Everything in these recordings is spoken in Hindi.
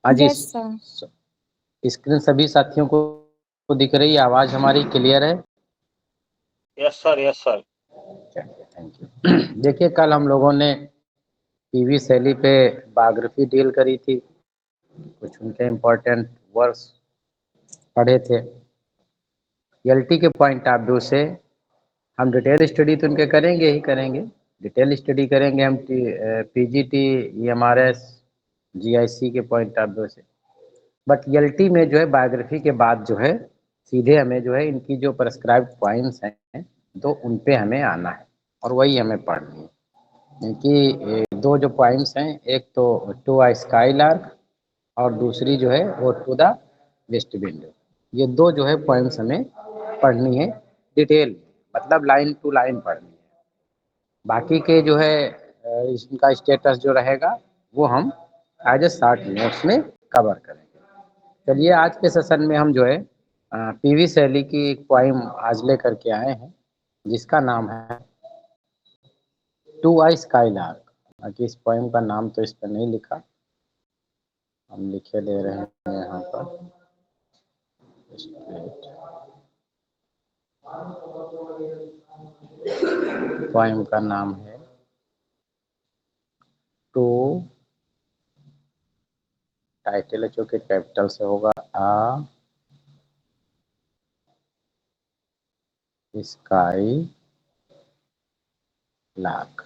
हाँ जी, यस सर। स्क्रीन सभी साथियों को दिख रही है, आवाज़ हमारी क्लियर है? Yes sir, yes sir. चलिए, थैंक यू। देखिए, कल हम लोगों ने पीवी शैली पे बायोग्राफी डील करी थी, कुछ उनके इम्पोर्टेंट वर्क्स पढ़े थे। एलटी के पॉइंट ऑफ व्यू से हम डिटेल स्टडी तो उनके करेंगे ही करेंगे, डिटेल स्टडी करेंगे हम पीजीटी, ईएमआरएस, जीआईसी के पॉइंट ऑफ व्यू से। बट एलटी में जो है बायोग्राफी के बाद जो है सीधे हमें जो है इनकी जो प्रेस्क्राइब्ड पॉइंट्स हैं तो उन पे हमें आना है और वही हमें पढ़नी है। इनकी दो जो पॉइंट्स हैं, एक तो टू आ स्काईलार्क और दूसरी जो है वो टू द वेस्ट विंडो। ये दो जो है पॉइंट्स हमें पढ़नी है डिटेल, मतलब लाइन टू लाइन पढ़नी है। बाकी के जो है इनका स्टेटस जो रहेगा वो हम एज ए शॉर्ट नोट्स में कवर करेंगे। चलिए, आज के सेशन में हम जो है पीवी शैली की एक पोइम आज लेकर के आए हैं जिसका नाम है टू आई स्काईलार्क। बाकी इस पोइम का नाम तो इस पर नहीं लिखा, हम लिखे ले रहे हैं यहाँ पर। पोइम का नाम है टू, टाइटल है चूंकि कैपिटल से होगा, आ स्काई लार्क,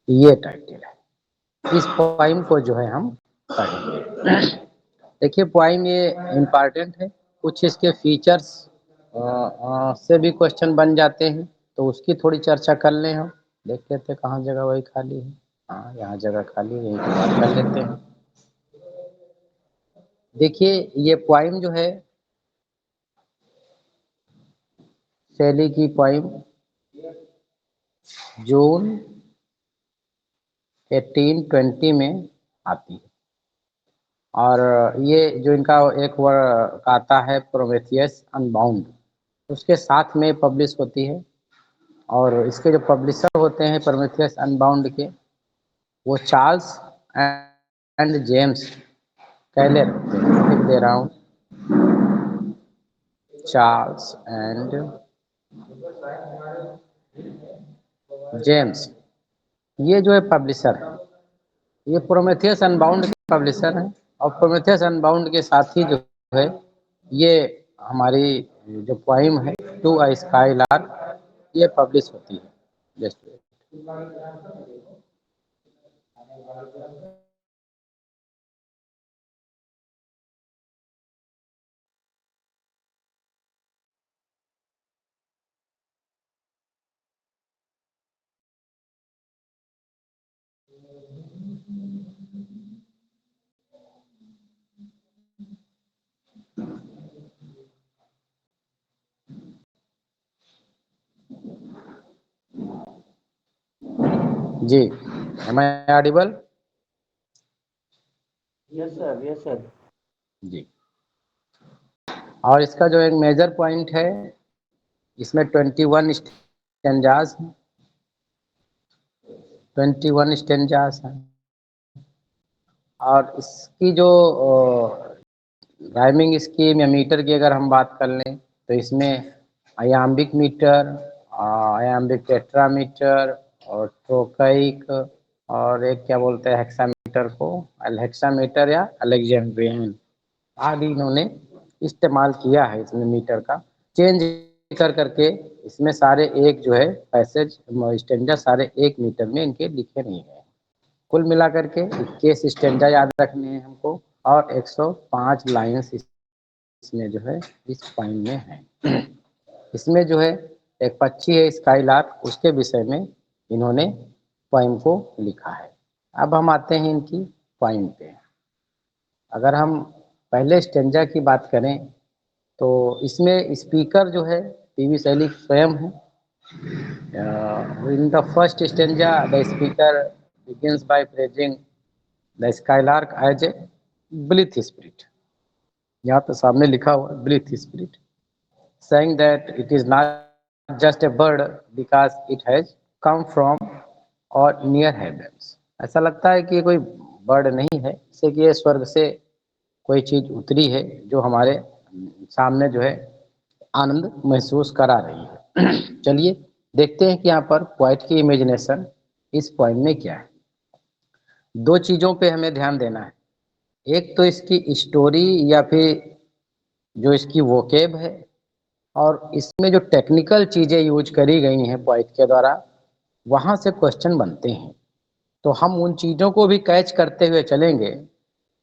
ये टाइटल है। इस पोइम को जो है हम पढ़ेंगे। देखिए, पोइम ये इम्पॉर्टेंट है, कुछ इसके फीचर्स से भी क्वेश्चन बन जाते हैं, तो उसकी थोड़ी चर्चा कर लें। हम देख लेते हैं कहाँ जगह वही खाली है। हाँ, यहाँ जगह खाली है, यहीं की बात कर लेते हैं। देखिए, ये पोइम जो है शैली की पोइम जून 1820 में आती है और ये जो इनका एक वर्क आता है प्रोमेथियस अनबाउंड, उसके साथ में पब्लिश होती है। और इसके जो पब्लिशर होते हैं प्रोमेथियस अनबाउंड के, वो चार्ल्स एंड जेम्स कैलर होते हैं। लिख दे रहा हूँ, चार्ल्स एंड जेम्स, ये जो है पब्लिशर है। ये प्रोमेथियस अनबाउंड के पब्लिशर हैं और प्रोमेथियस अनबाउंड के साथ ही जो है ये हमारी जो पोइम है टू अ स्काई लार्क, ये पब्लिश होती है। जस्ट जी, am I audible? Yes sir, yes sir. जी। और इसका जो एक मेजर पॉइंट है, इसमें 21 स्टेंजास हैं, 21 स्टेंजास हैं। और इसकी जो राइमिंग स्कीम या मीटर की अगर हम बात कर लें तो इसमें आयाम्बिक मीटर, आयाम्बिक टेट्रामीटर और ट्रोकाइक, और एक क्या बोलते हैं हेक्सामीटर को, हेक्सामीटर या अलेक्जेंड्रियन आदि इन्होंने इस्तेमाल किया है इसमें मीटर का। चेंज कर करके इसमें सारे एक जो है पैसेज स्टेंजा सारे एक मीटर में इनके लिखे नहीं गए। कुल मिलाकर के 21 स्टेंजा याद रखने हैं हमको और 105 लाइन्स इसमें जो है इस पोइम में है। इसमें जो है एक पक्षी है स्काई लार्क, उसके विषय में इन्होंने पोइम को लिखा है। अब हम आते हैं इनकी पोइम पे। अगर हम पहले स्टेंजा की बात करें तो इसमें स्पीकर जो है पीवी शैली स्वयं है। In the first stanza the speaker begins by praising the skylark as a blithe spirit, यहाँ पे सामने लिखा हुआ blithe spirit, saying that it is not just a bird because it has come from or near heavens। ऐसा लगता है कि कोई बर्ड नहीं है, जैसे कि ये स्वर्ग से कोई चीज उतरी है जो हमारे सामने जो है आनंद महसूस करा रही है। चलिए देखते हैं कि यहाँ पर पोएट की इमेजिनेशन इस पोएम में क्या है। दो चीजों पे हमें ध्यान देना है, एक तो इसकी स्टोरी या फिर जो इसकी वोकेब है, और इसमें जो टेक्निकल चीजें यूज करी गई हैं पोएट के द्वारा, वहां से क्वेश्चन बनते हैं। तो हम उन चीजों को भी कैच करते हुए चलेंगे।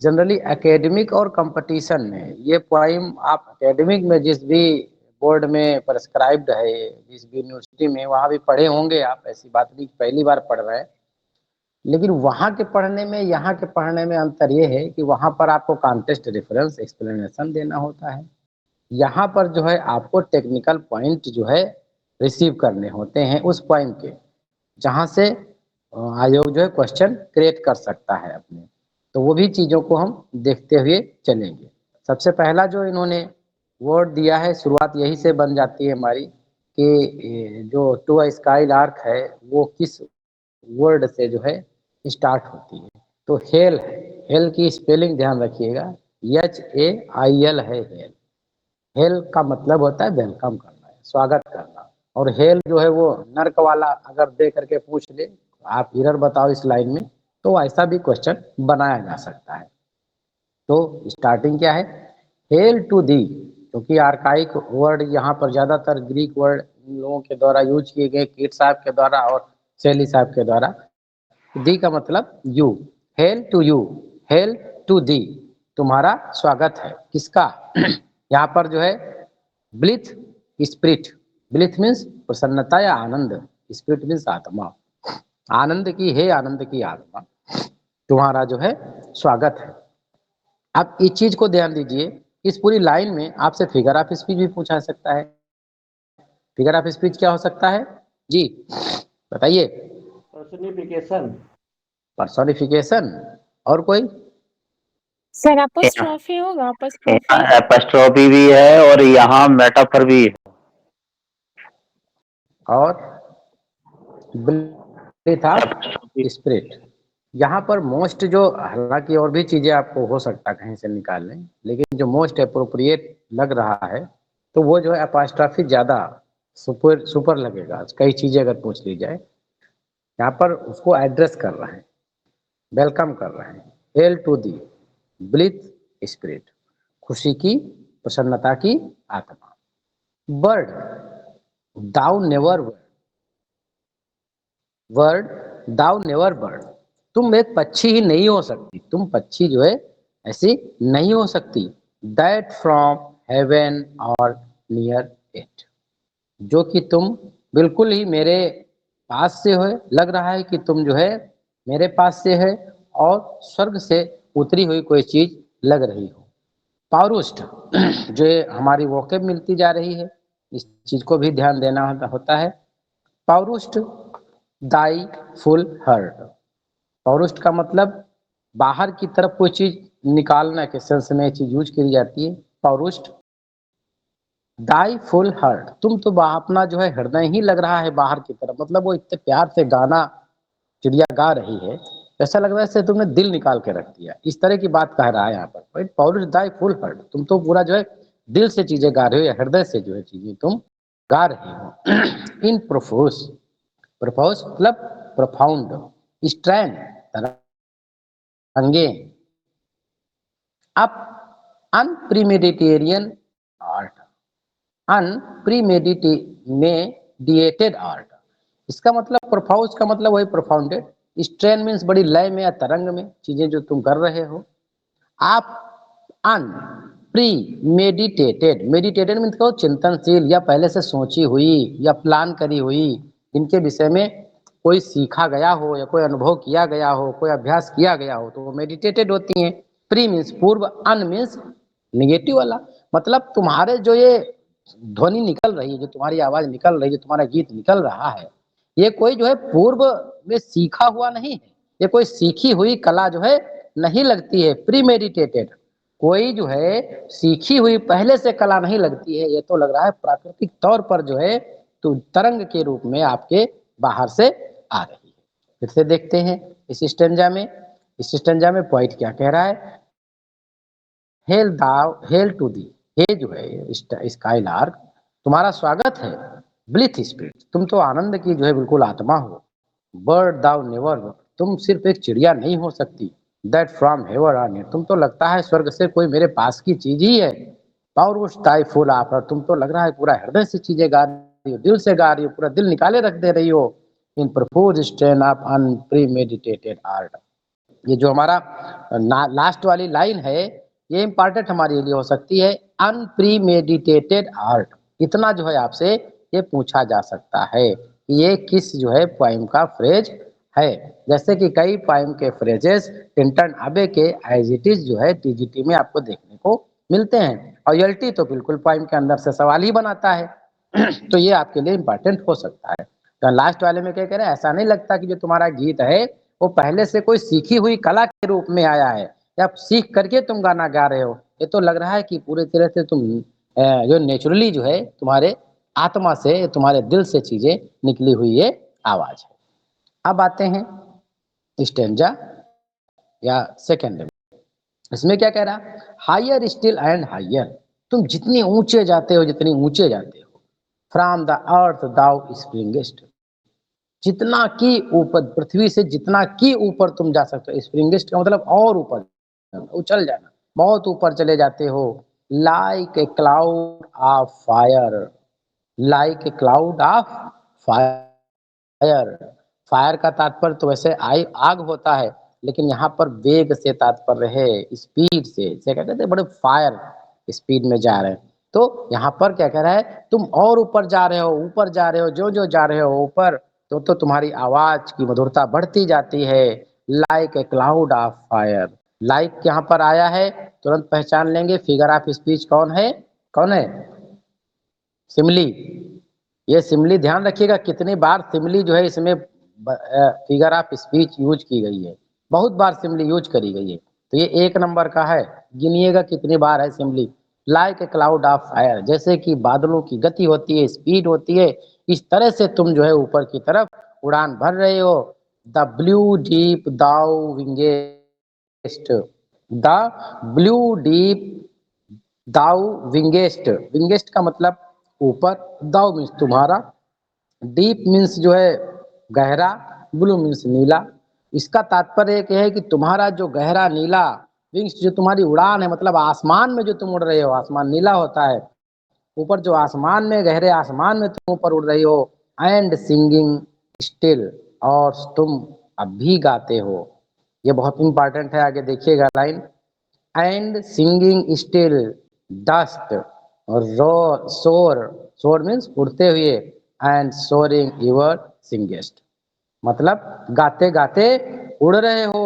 जनरली एकेडमिक और कंपटीशन में ये पोइम आप एकेडमिक में जिस भी बोर्ड में प्रेस्क्राइब्ड है, जिस भी यूनिवर्सिटी में, वहाँ भी पढ़े होंगे आप, ऐसी बात नहीं पहली बार पढ़ रहे हैं। लेकिन वहाँ के पढ़ने में यहाँ के पढ़ने में अंतर ये है कि वहाँ पर आपको कॉन्टेक्स्ट रेफरेंस एक्सप्लेनेशन देना होता है, यहाँ पर जो है आपको टेक्निकल पॉइंट जो है रिसीव करने होते हैं उस पॉइंट के, जहाँ से आयोग जो है क्वेश्चन क्रिएट कर सकता है अपने। तो वो भी चीज़ों को हम देखते हुए चलेंगे। सबसे पहला जो इन्होंने वर्ड दिया है, शुरुआत यही से बन जाती है हमारी कि जो टू अ स्काई लार्क है वो किस वर्ड से जो है स्टार्ट होती है। तो हेल है, हेल की स्पेलिंग ध्यान रखिएगा, HAIL है हेल। हेल का मतलब होता है वेलकम करना, स्वागत करना। और हेल जो है वो नर्क वाला अगर दे करके पूछ ले आप इरर बताओ इस लाइन में, तो ऐसा भी क्वेश्चन बनाया जा सकता है। तो स्टार्टिंग क्या है, हेल टू दी, क्योंकि आर्काइक वर्ड यहाँ पर ज्यादातर ग्रीक वर्ड इन लोगों के द्वारा यूज किए गए, कीट साहब के द्वारा और शैली साहब के द्वारा। दी का मतलब you, hail to you, hail to thee, तुम्हारा स्वागत है। किसका? यहाँ पर जो है ब्लिथ स्पिरिट, ब्लिथ मीन्स प्रसन्नता या आनंद, स्पिरिट मीन्स आत्मा, आनंद की है, आनंद की आत्मा, तुम्हारा जो है स्वागत है। आप इस चीज को ध्यान दीजिए, इस पूरी लाइन में आपसे फिगर ऑफ स्पीच भी पूछा जा सकता है। फिगर ऑफ स्पीच क्या हो सकता है जी, बताइए। पर्सनिफिकेशन। पर्सोनिफिकेशन, और कोई? सर अपोस्ट्रोफी होगा, अपोस्ट्रोफी। एपोस्ट्रोफी भी है और यहाँ मेटाफर भी है। और ब्रीथ ऑफ स्पिरिट। यहाँ पर मोस्ट जो, हालांकि और भी चीजें आपको हो सकता है कहीं से निकाल लें, लेकिन जो मोस्ट अप्रोप्रिएट लग रहा है तो वो जो है अपोस्ट्रोफी ज्यादा सुपर सुपर लगेगा। कई चीजें अगर पूछ ली जाए, यहाँ पर उसको एड्रेस कर रहे हैं, वेलकम कर रहे हैं। Hail to thee blithe spirit, खुशी की, प्रसन्नता की आत्मा। Bird, thou never wert, thou never bird, तुम एक पक्षी ही नहीं हो सकती, तुम पक्षी जो है ऐसी नहीं हो सकती। दैट फ्रॉम हेवन और नियर इट, जो कि तुम बिल्कुल ही मेरे पास से हो, लग रहा है कि तुम जो है मेरे पास से है और स्वर्ग से उतरी हुई कोई चीज लग रही हो। पौरुष्ट, जो हमारी वोकेब मिलती जा रही है, इस चीज को भी ध्यान देना होता है। पौरुष्ट, दाई फुल हर्ट, पौरुष्ट का मतलब बाहर की तरफ कोई चीज निकालना के सेंस में चीज यूज की जाती है। पौरुष्ट, दाई फुल हर्ट, तुम तो अपना जो है हृदय ही लग रहा है बाहर की तरफ, मतलब वो इतने प्यार से गाना चिड़िया गा रही है, ऐसा लग रहा है जैसे तुमने दिल निकाल के रख दिया, इस तरह की बात कह रहा है यहाँ पर। पौरुष दाई फुल हर्ट, तुम तो पूरा जो है दिल से चीजें गा रहे हो या हृदय से जो है चीजें तुम गा रहे हो। इन प्रोफोस, प्रोफोस मतलब प्रोफाउंड, स्ट्रैंड तरंगे, अप अनप्रीमेडिटेरियन आर्ट, अनप्रीमेडिटेटेड आर्ट। इसका मतलब प्रोफाउस का मतलब वही प्रोफाउंडेड, स्ट्रेन मीन्स बड़ी लय में या तरंग में चीजें जो तुम कर रहे हो। आप अन प्री मेडिटेटेड, मेडिटेटेड मीन्स कहो चिंतनशील या पहले से सोची हुई या प्लान करी हुई, इनके विषय में कोई सीखा गया हो या कोई अनुभव किया गया हो, कोई अभ्यास किया गया हो, तो वो मेडिटेटेड होती हैं। प्री मीन्स पूर्व, अन मीन्स निगेटिव वाला, मतलब तुम्हारे जो ये ध्वनि निकल रही है, जो तुम्हारी आवाज निकल रही है, जो तुम्हारा गीत निकल रहा है, ये कोई जो है पूर्व में सीखा हुआ नहीं है, ये कोई सीखी हुई कला जो है नहीं लगती है। प्री मेडिटेटेड, कोई जो है सीखी हुई पहले से कला नहीं लगती है, ये तो लग रहा है प्राकृतिक तौर पर जो है तो तरंग के रूप में आपके बाहर से आ रही है। फिर से देखते हैं इस स्टेंजा में, इस स्टेंजा में पोइट क्या कह रहा है, हेल टू दी, हे जो है स्काई लार्क तुम्हारा स्वागत है, ब्लिथ स्पिरिट तुम तो आनंद की जो है बिल्कुल आत्मा हो, बर्ड दाउ नेवर तुम सिर्फ एक चिड़िया नहीं हो सकती, दैट फ्रॉम हेवर आन तुम तो लगता है स्वर्ग से कोई मेरे पास की चीज ही है, और उस ताई फुल आप तुम तो लग रहा है पूरा हृदय से चीजें गा रही हो, दिल से गा रही हो, पूरा दिल निकाले रख दे रही हो, इन propose strain of unpremeditated art. ये जो हमारा लास्ट वाली लाइन है ये इंपॉर्टेंट हमारे लिए हो सकती है, अनप्रीमेडिटेटेड आर्ट, इतना जो है आपसे ये पूछा जा सकता है कि ये किस जो है पोइम का फ्रेज है, जैसे कि कई पोइम के फ्रेजेस टिंटन अबे के एज इट इज जो है टीजीटी में आपको देखने को मिलते हैं, और एलटी तो बिल्कुल पोइम के अंदर से सवाल ही बनाता है तो ये आपके लिए इंपॉर्टेंट हो सकता है। तो लास्ट वाले में क्या कह रहे हैं, ऐसा नहीं लगता कि जो तुम्हारा गीत है वो पहले से कोई सीखी हुई कला के रूप में आया है या सीख करके तुम गाना गा रहे हो, ये तो लग रहा है कि पूरे तरह से तुम जो नेचुरली जो है तुम्हारे आत्मा से तुम्हारे दिल से चीजें निकली हुई ये आवाज है। अब आते हैं स्टेंजा या सेकेंड में, इसमें क्या कह रहा, हायर स्टिल एंड हायर तुम जितनी ऊंचे जाते हो जितनी ऊंचे जाते हो, फ्रॉम द अर्थ दाउ स्प्रिंगेस्ट जितना की ऊपर पृथ्वी से जितना की ऊपर तुम जा सकते हो, स्प्रिंगेस्ट का मतलब और ऊपर उछल जाना, बहुत ऊपर चले जाते हो, like a cloud of fire, like a cloud of fire, fire का तात्पर्य तो वैसे आग होता है, लेकिन यहाँ पर वेग से तात्पर्य है, स्पीड से, इसे क्या कहते हैं बड़े फायर स्पीड में जा रहे हैं, तो यहाँ पर क्या कह रहा है तुम और ऊपर जा रहे हो, ऊपर जा रहे हो, जो जो जा रहे हो ऊपर तो तुम्हारी आवाज की मधुरता बढ़ती जाती है, like a cloud of fire, like यहाँ पर आया है तुरंत पहचान लेंगे, फिगर ऑफ स्पीच कौन है, कौन है, सिमली, ये सिमली ध्यान रखिएगा कितनी बार सिमली जो है इसमें फिगर ऑफ स्पीच यूज की गई है, बहुत बार सिमली यूज करी गई है, तो ये 1 नंबर का है, गिनिएगा कितनी बार है simile, like a cloud of fire जैसे कि बादलों की गति होती है, स्पीड होती है, इस तरह से तुम जो है ऊपर की तरफ उड़ान भर रहे हो, the blue deep thou wingest, the blue deep thou wingest, wingest का मतलब ऊपर, दाउ मीन्स तुम्हारा, डीप मीन्स जो है गहरा, ब्लू मीन्स नीला, इसका तात्पर्य एक है कि तुम्हारा जो गहरा नीला विंग्स जो तुम्हारी उड़ान है, मतलब आसमान में जो तुम उड़ रहे हो, आसमान नीला होता है, ऊपर जो आसमान में गहरे आसमान में तुम ऊपर उड़ रही हो, एंड सिंगिंग स्टिल और तुम अब भी गाते हो, ये बहुत इंपॉर्टेंट है, आगे देखिएगा line, and singing still dust और सोर मीन्स उड़ते हुए, एंड सोरिंग यूर सिंगेस्ट मतलब गाते गाते उड़ रहे हो,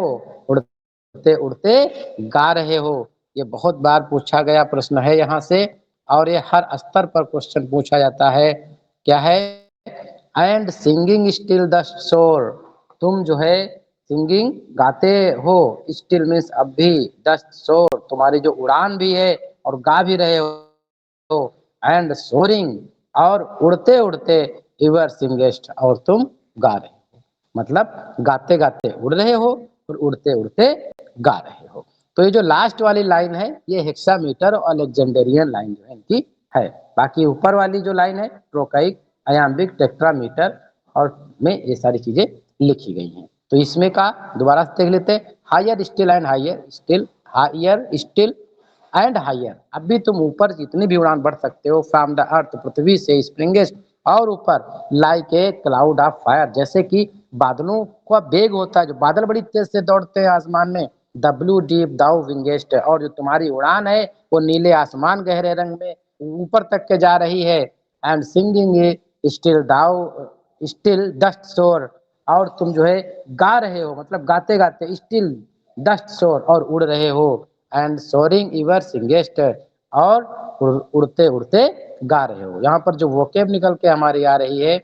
उड़ते उड़ते गा रहे हो, ये बहुत बार पूछा गया प्रश्न है यहाँ से, और ये हर स्तर पर क्वेश्चन पूछा जाता है, क्या है, and singing still the shore तुम जो है सिंगिंग गाते हो, स्टिल मीन्स अब भी, डस्ट शोर तुम्हारी जो उड़ान भी है और गा भी रहे हो, एंड सोरिंग और उड़ते उड़ते यूर सिंगेस्ट और तुम गा रहे हो, मतलब गाते गाते उड़ रहे हो और उड़ते उड़ते गा रहे हो। तो ये जो लास्ट वाली लाइन है ये हेक्सामीटर और अलेक्जेंडरियन लाइन जो है इनकी है, बाकी ऊपर वाली जो लाइन है ट्रोकाइक अयाम्बिक टेट्रामीटर और में ये सारी चीजें लिखी गई हैं। तो इसमें का दोबारा से देख लेते हैं, higher still and higher still, higher still and higher, अब भी तुम ऊपर जितनी भी उड़ान बढ़ सकते हो, फ्रॉम द अर्थ पृथ्वी से, स्प्रिंगेस्ट और ऊपर, like a cloud of fire जैसे कि बादलों का वेग होता है, जो बादल बड़ी तेज से दौड़ते हैं आसमान में, द ब्लू डीप दाउ विंगेस्ट और जो तुम्हारी उड़ान है वो नीले आसमान गहरे रंग में ऊपर तक के जा रही है, and singing a still thou still dost soar और तुम जो है गा रहे हो, मतलब गाते गाते स्टिल डस्ट शोर और उड़ रहे हो, एंड सोरिंग यूर सिंगेस्ट और उड़ते उड़ते गा रहे हो। यहाँ पर जो वोकेब निकल के हमारी आ रही है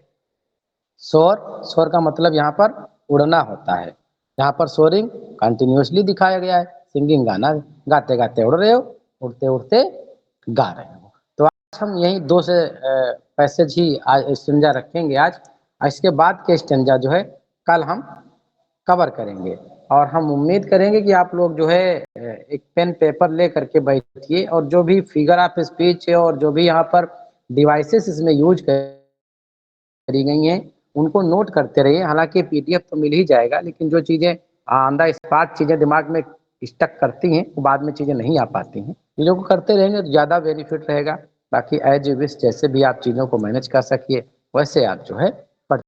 शोर, शोर का मतलब यहाँ पर उड़ना होता है, यहाँ पर सोरिंग कंटिन्यूसली दिखाया गया है, सिंगिंग गाना गाते गाते उड़ रहे हो, उड़ते उड़ते गा रहे हो। तो आज हम यही 2 से पैसेज ही आज स्टेंजा रखेंगे आज, इसके बाद के स्टेंजा जो है कल हम कवर करेंगे, और हम उम्मीद करेंगे कि आप लोग जो है एक पेन पेपर ले करके बैठिए और जो भी फिगर ऑफ स्पीच है और जो भी यहाँ पर डिवाइसेस इसमें यूज करी गई हैं उनको नोट करते रहिए। हालांकि पीडीएफ तो मिल ही जाएगा, लेकिन जो चीज़ें ऑन द स्पॉट चीज़ें दिमाग में स्टक करती हैं वो बाद में चीज़ें नहीं आ पाती हैं। चीज़ों को करते रहेंगे तो ज़्यादा बेनिफिट रहेगा। बाकी एज यू विश, जैसे भी आप चीज़ों को मैनेज कर सकिए वैसे आप जो है